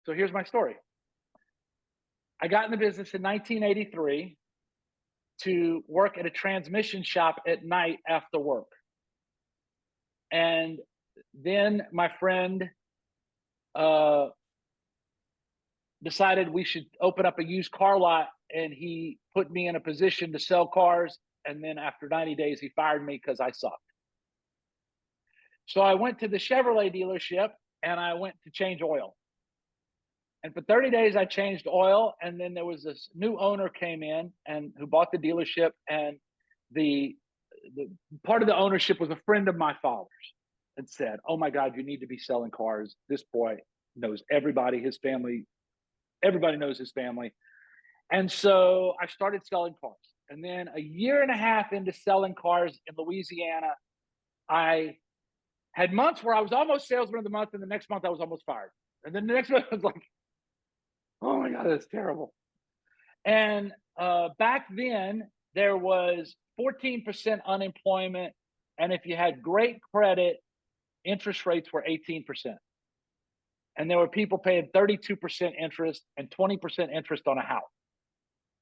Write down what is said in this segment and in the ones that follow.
So here's my story. I got in the business in 1983 to work at a transmission shop at night after work. And then my friend uh, decided we should open up a used car lot, and he put me in a position to sell cars. And then after 90 days, he fired me because I sucked. So I went to the Chevrolet dealership and I went to change oil. And for 30 days, I changed oil. And then there was this new owner came in and who bought the dealership. And the, the part of the ownership was a friend of my father's and said, "Oh my God, you need to be selling cars. This boy knows everybody, his family, everybody knows his family." And so I started selling cars. And then a year and a half into selling cars in Louisiana, I had months where I was almost salesman of the month, and the next month I was almost fired. And then the next month I was like, "Oh my God, that's terrible." And back then, there was 14% unemployment. And if you had great credit, interest rates were 18%. And there were people paying 32% interest and 20% interest on a house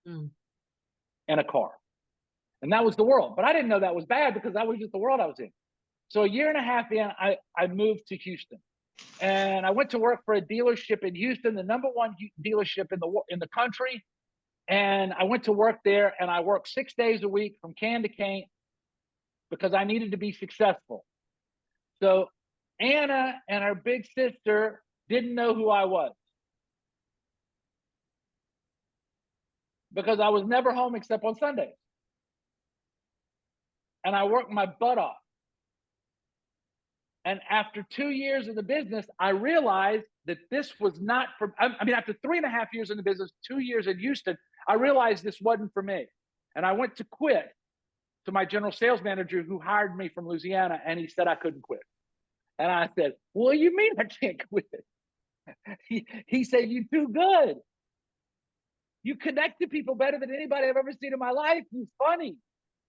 Mm. and a car. And that was the world. But I didn't know that was bad because that was just the world I was in. So a year and a half in, I moved to Houston. And I went to work for a dealership in Houston, the number one dealership in the country. And I went to work there, and I worked 6 days a week from can to cane because I needed to be successful. So Anna and her big sister didn't know who I was because I was never home except on Sundays. And I worked my butt off. And after 2 years in the business, I realized that this was not for, I mean, after 3.5 years in the business, 2 years in Houston, I realized this wasn't for me. And I went to quit to my general sales manager who hired me from Louisiana, and he said I couldn't quit. And I said, "What do you mean I can't quit?" He said, "You're too good. You connect to people better than anybody I've ever seen in my life. You're funny.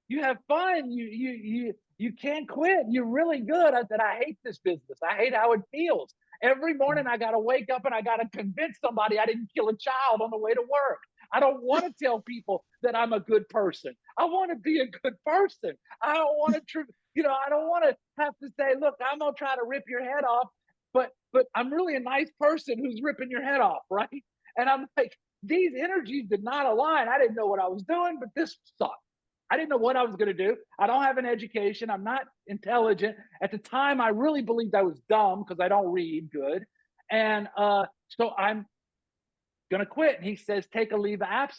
You have fun. You can't quit. You're really good." I said, "I hate this business. I hate how it feels. Every morning I got to wake up and I got to convince somebody I didn't kill a child on the way to work. I don't want to tell people that I'm a good person. I want to be a good person. I don't want to, I don't want to have to say, 'Look, I'm gonna try to rip your head off,' but I'm really a nice person who's ripping your head off, right?" And I'm like, these energies did not align. I didn't know what I was doing, but this sucked. I didn't know what I was going to do. I don't have an education. I'm not intelligent. At the time, I really believed I was dumb because I don't read good. And so I'm going to quit. And he says, "Take a leave of absence."